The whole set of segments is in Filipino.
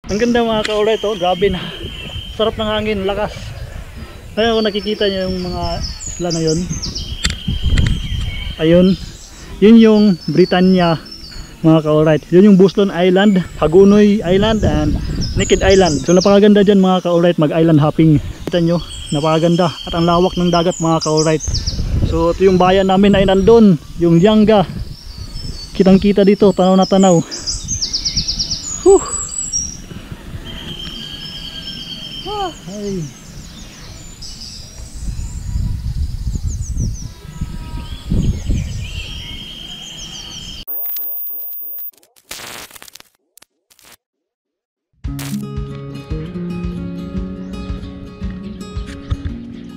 Ang ganda mga ka-alright, oh, grabe na. Sarap ng hangin, lakas. Ayun, kung nakikita nyo yung mga isla na yun. Ayun, yun yung Britannia mga ka-alright. Yun yung Buston Island, Hagonoy Island, and Naked Island. So napakaganda dyan mga ka-alright, mag-island hopping. Kita nyo, napakaganda. At ang lawak ng dagat mga ka-alright. So ito yung bayan namin ay nandun, yung Lianga. Kitang kita dito, tanaw na tanaw. Ay.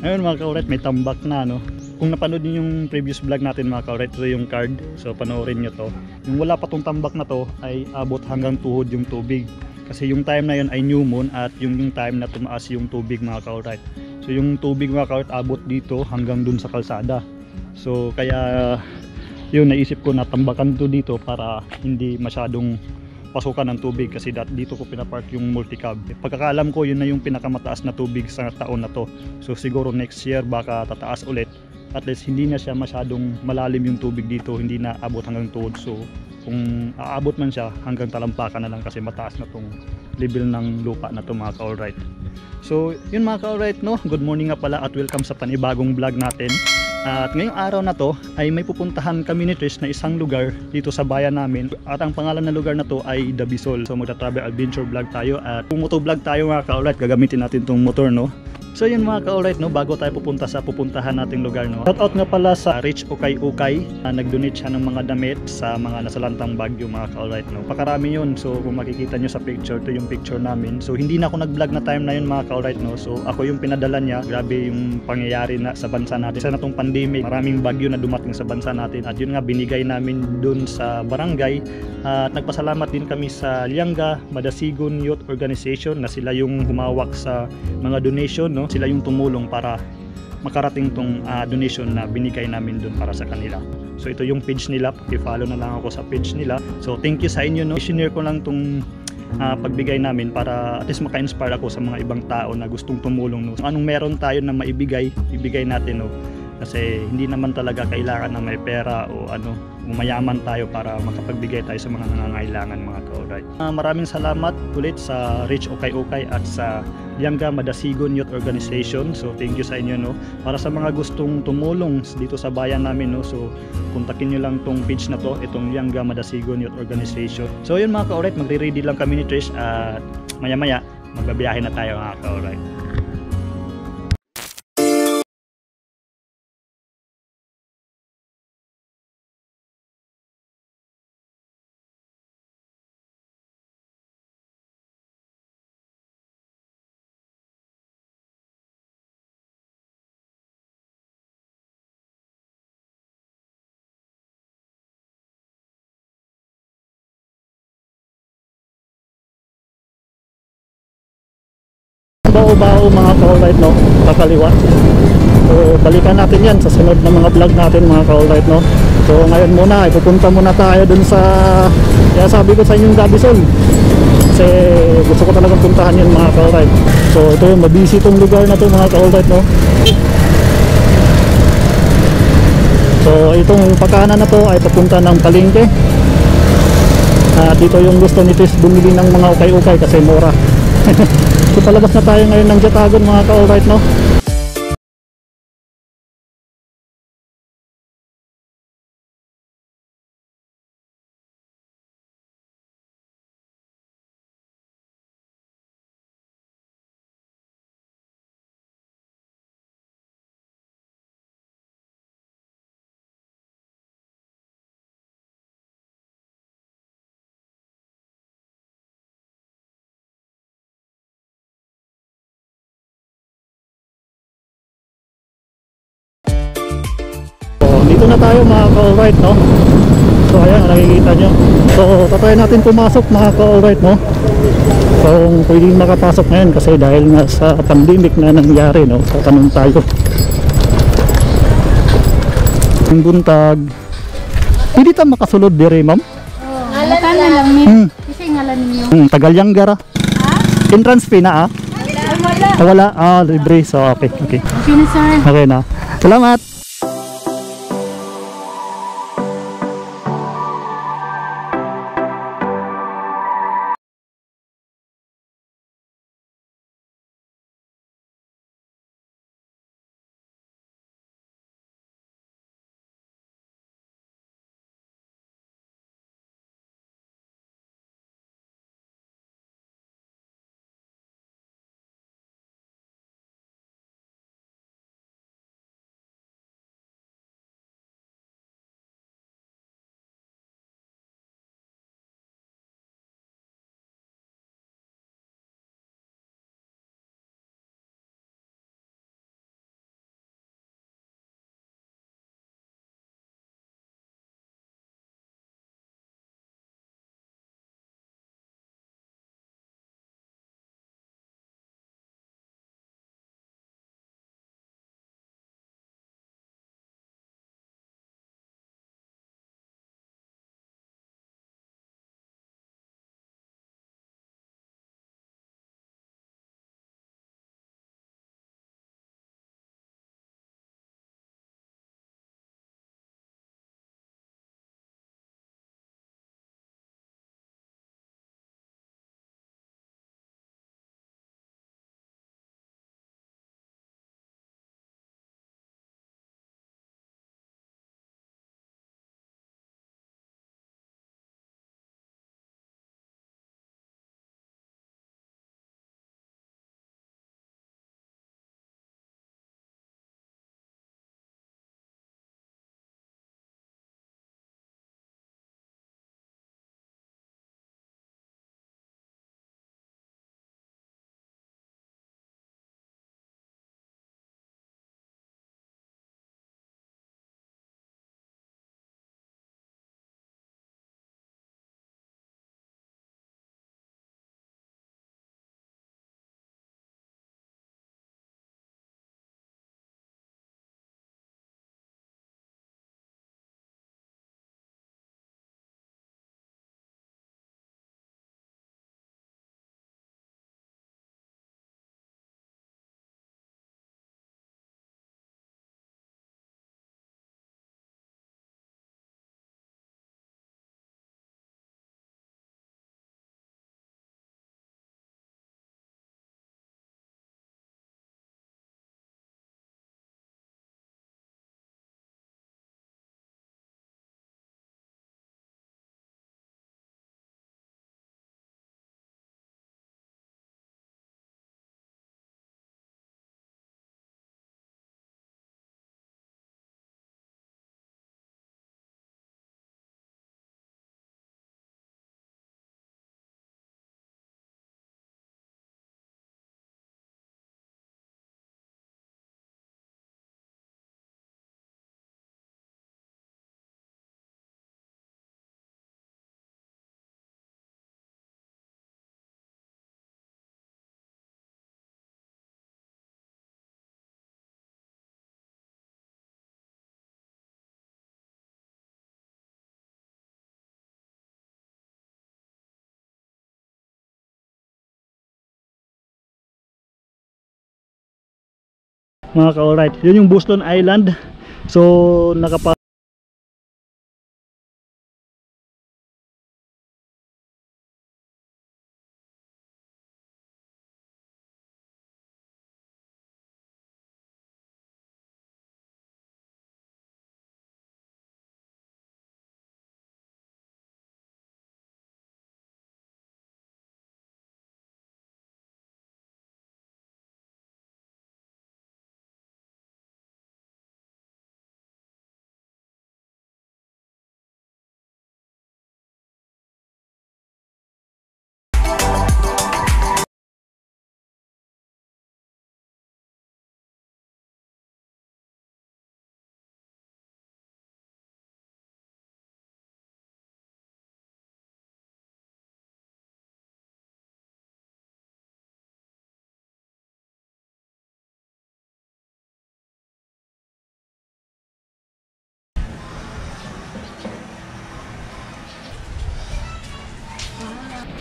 Ayun mga ka-alright, may tambak na no. Kung napanood niyo yung previous vlog natin mga ka-alright, ito yung card. So panoorin nyo to. Yung wala pa tong tambak na to ay abot hanggang tuhod yung tubig. Kasi yung time na yun ay new moon at yung time na tumaas yung tubig mga ka-alright. So yung tubig mga ka-alright abot dito hanggang dun sa kalsada. So kaya yun, naisip ko na tambakan to dito para hindi masyadong pasukan ng tubig, kasi dito ko pinapark yung multicab. Pagkakaalam ko yun na yung pinakamataas na tubig sa taon na to. So siguro next year baka tataas ulit. At least hindi na siya masyadong malalim yung tubig dito, hindi na abot hanggang tuhod. So kung aabot man siya hanggang talampakan na lang kasi mataas na tong level ng lupa na to mga ka-alright. So yun mga ka-alright no, good morning nga pala at welcome sa panibagong vlog natin. At ngayong araw na to ay may pupuntahan kami ni Trish na isang lugar dito sa bayan namin. At ang pangalan ng lugar na to ay Dabisol. So magta-travel adventure vlog tayo at kung motovlog tayo mga ka-alright, gagamitin natin tong motor no. So yun mga ka-alright no, bago tayo pupunta sa pupuntahan nating lugar no. Shoutout nga pala sa Rich Ukay Ukay, nag-donate siya ng mga damit sa mga nasalantang Bagyo mga ka-alright no. Pakarami yun. So kung makikita nyo sa picture, to yung picture namin. So hindi na ako nag-vlog na time na yun mga ka-alright no. So ako yung pinadala niya. Grabe yung pangyayari na sa bansa natin. Sa natong pandemic, maraming bagyo na dumating sa bansa natin. At yun nga binigay namin dun sa barangay. At nagpasalamat din kami sa Lianga Madasigon Youth Organization na sila yung humawak sa mga donation no. Sila yung tumulong para makarating tong donation na binigay namin dun para sa kanila. So ito yung page nila, i-follow na lang ako sa page nila. So thank you sa inyo no. I-share ko lang tong pagbigay namin para at least maka-inspire ako sa mga ibang tao na gustong tumulong no. So, anong meron tayo na maibigay, ibigay natin no. Kasi hindi naman talaga kailangan na may pera o ano, mayaman tayo para makapagbigay tayo sa mga nangangailangan mga ka-alright. Maraming salamat ulit sa Rich Ukay Ukay at sa Lianga Madasigon Youth Organization. So thank you sa inyo no. Para sa mga gustong tumulong dito sa bayan namin no. So kontakin nyo lang tong page na to, itong Lianga Madasigon Youth Organization. So yun mga ka-alright, magre-ready lang kami ni Trish at maya maya magbabiyahe na tayo mga ka-alright. Bao-bao mga ka-alright no, kakaliwa. So balikan natin yan sa sunod na mga vlog natin mga ka-alright no. So ngayon muna, ipupunta muna tayo dun sa, kaya sabi ko sa inyong Dabisol kasi gusto ko talagang puntahan yun mga ka-alright. So ito yung mabisi itong lugar na to mga ka-alright no. So itong pagkanan na to ay papunta ng palengke. Dito yung gusto ni Tis bumili ng mga ukay-ukay kasi mura. So palabas na tayo ngayon ng Jatagon mga ka-alright no. Dito na tayo mga ka-alright no. So ayan, nakikita nyo. So tatry natin pumasok mga ka-alright no. So pwedeng makapasok ngayon kasi dahil nga sa pandemic na nangyari no. So tanong tayo. Ang buntag. Hindi ta makasulod dire ma'am? Ngalan na lang ni. Kasi ngalan ninyo. Tagalyang gara. Entrance fee na ah? Wala. Ah, wala? Ah, libre. So, okay. Okay. Okay na, sir. Okay na. Salamat. Mga ka-alright, yun yung Boston Island. So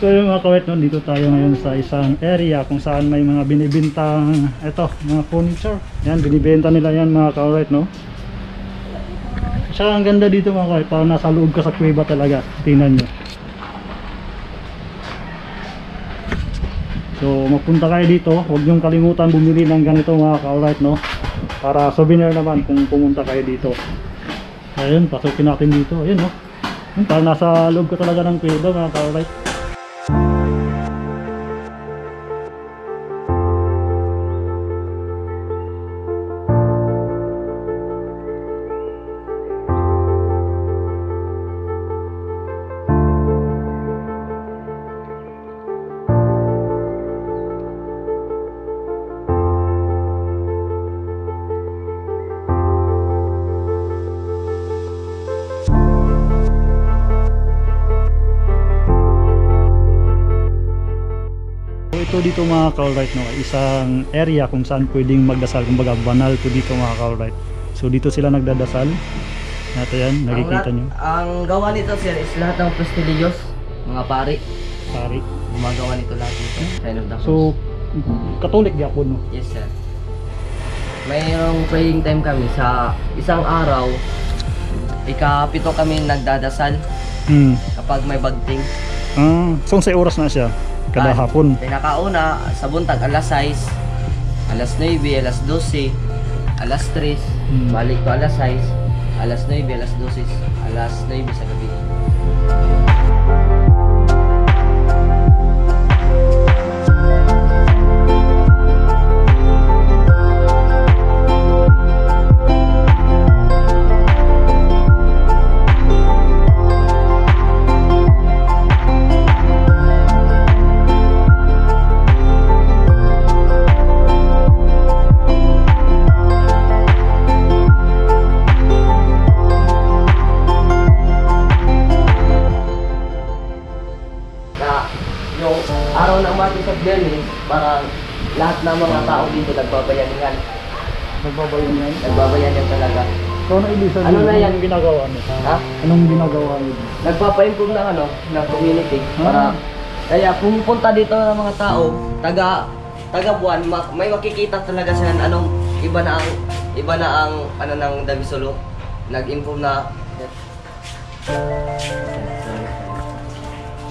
So yung mga kawet, no, dito tayo ngayon sa isang area kung saan may mga binibintang mga furniture. Yan, binibenta nila yan mga kawet, no. Tsaka ang ganda dito mga kawet, parang nasa loob ka sa kuweba talaga. Tingnan nyo. So mapunta kayo dito, huwag nyong kalimutan bumili ng ganito mga kawet, no. Para souvenir naman kung pumunta kayo dito. Ayun, pasukin natin dito. Ayun, no. Parang nasa loob ka talaga ng kuweba mga kawet. Ito dito mga ka-alright, no, isang area kung saan pwedeng magdasal, kumbaga banal to dito mga ka-alright. So dito sila nagdadasal. Nato yan, nakikita nyo. Ang gawa nito sir is lahat ng prestigious, mga pari. Pari. Gumagawa nito lahat dito. Sign of the cross. So Katolik gyapon, no. Yes sir. Mayroong praying time kami sa isang araw. Ika-7 kami nagdadasal kapag may bagting. So sa oras na siya kada hapon. Pinakauna sa buntag alas 6, alas 9, alas 12, alas 3, balik to alas 6, alas 9, alas 12, alas 9 sa gabi. Yung araw ng Martes of Venice, parang lahat ng mga tao dito nagbabayanihan. Nagbabayanihan talaga. So ano ibig sabihin? Ano na yan? Anong ginagawa niyo? Ha? Anong ginagawa niyo? Nagpapa-improve ng ng community. Para, kaya pumupunta dito ng mga tao, taga buwan, may makikita talaga sila na anong iba na ang ano ng Davisolo. Nag-improve na.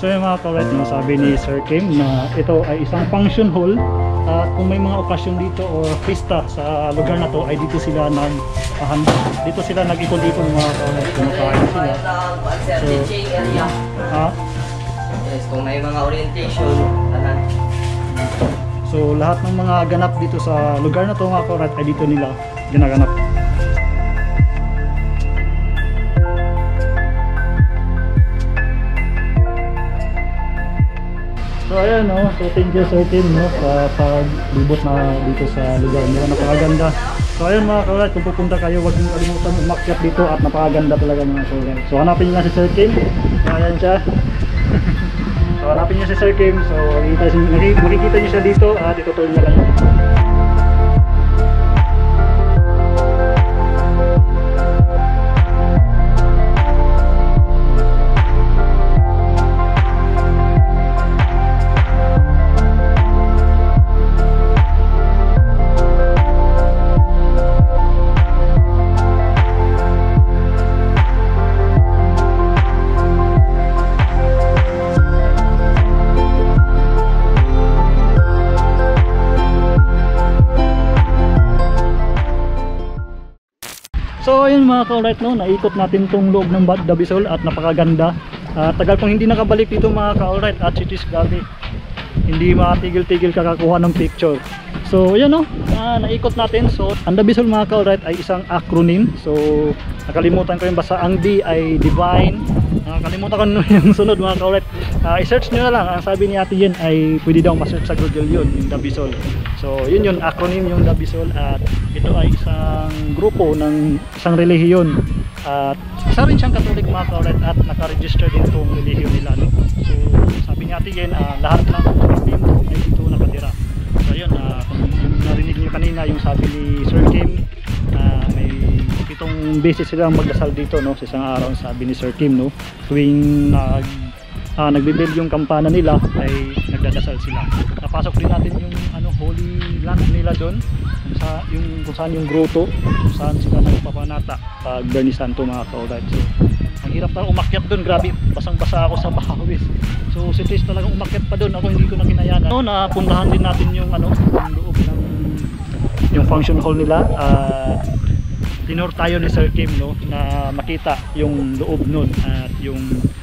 So yung mga ka-alright, no, sabi ni Sir Kim na ito ay isang function hall at kung may mga okasyon dito o pista sa lugar na to ay dito sila dito sila nag-ikot-ikot mga ka-alright, kumakain sila. Teaching area. Yes, kung may mga orientation, tanan. So lahat ng mga ganap dito sa lugar na to mga ka-alright ay dito nila ginaganap. So ayan, no, so thank you Sir Tim, no, sa paglibot na dito sa lugar nyo, napakaganda. So ayun mga ka-alright, kung pupunta kayo huwag nyo kalimutan umakyat dito at napakaganda talaga mga ka-alright. So hanapin nyo lang si Sir Kim, ayan siya. So hanapin nyo si Sir Kim, so makikita nyo siya dito at itutuloy nyo lang yun. So ayun mga ka-alright, no, naikot natin tong loob ng Davisol at napakaganda. Tagal kong hindi nakabalik dito mga ka-alright at cities, grabe. Hindi matigil-tigil kakakuha ng picture. So yan, no, naikot natin. So ang Davisol mga ka-alright ay isang acronym. So nakalimutan ko yung basa, ang D ay divine. Nakalimutan ko yung sunod mga ka-alright. I-search nyo na lang. Ang sabi ni Ate Yen ay pwede daw ma-search sa Google yun, yung Davisol. So yun yun, acronym yung Davisol. At ito ay isang grupo ng isang relihiyon. At isa rin siyang Katolik mga ka-alright at naka-register din itong relihiyon nila, no? So sabi ni Ate Yen, lahat ng Muslim ay dito nakatira. So yun, kung narinig nyo kanina yung sabi ni Sir Kim, may 7 beses silang magdasal dito, no, sa isang araw, sabi ni Sir Kim, no, tuwing nagbe-build yung kampana nila ay nagdadasal sila. Napasok din natin yung holy land nila doon, kung saan yung grotto, kung saan sila nagpapanata pag Bernie Santo mga ka-alright. So ang hirap talaga umakyat doon, grabe, basang-basa ako sa pawis. So si Tris talagang umakyat pa doon, ako hindi ko na kinayanan. Napuntahan din natin yung yung loob ng yung function hall nila. Tinur tayo ni Sir Kim na makita yung loob nun at yung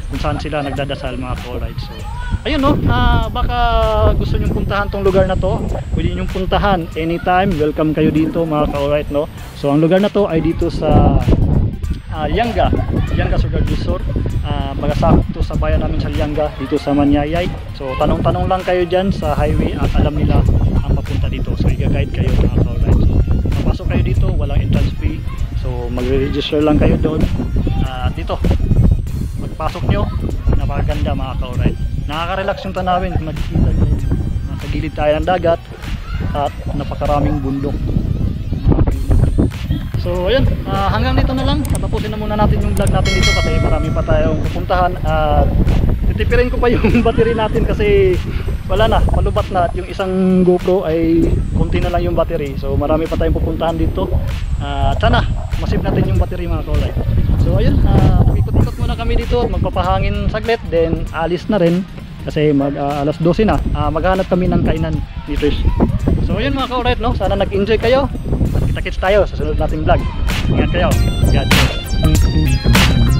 kung saan sila nagdadasal mga ka-alright. So ayun baka gusto nyong puntahan tong lugar na to, pwede nyong puntahan anytime, welcome kayo dito mga ka-alright. So ang lugar na to ay dito sa Lianga, Surigao del Sur, magasakto sa bayan namin sa Lianga dito sa Manyayay. So tanong-tanong lang kayo dyan sa highway at alam nila ang papunta dito, so i-guide kayo mga ka-alright. So papasok kayo dito, walang entrance fee, so magre-register lang kayo doon. Dito pagpasok nyo, napakaganda mga ka-alright, nakaka-relax yung tanawin, makikita nyo nasa gilid tayo ng dagat at napakaraming bundok. So ayun, hanggang dito na lang, tapusin na muna natin yung vlog natin dito kasi marami pa tayong pupuntahan at titipirin ko pa yung battery natin kasi wala na, malubat na at yung isang GoPro ay konti na lang yung battery. So marami pa tayong pupuntahan dito at sana masip natin yung battery mga ka-alright. So ayun, ikot-ikot muna kami dito at magpapahangin saglit, then alis na rin kasi alas 12 na, maghanap kami ng kainan ni Trish. So ayun mga ka-alright, sana nag-enjoy kayo. Kita-kits tayo sa sunod nating vlog. Ingat kayo. God bless.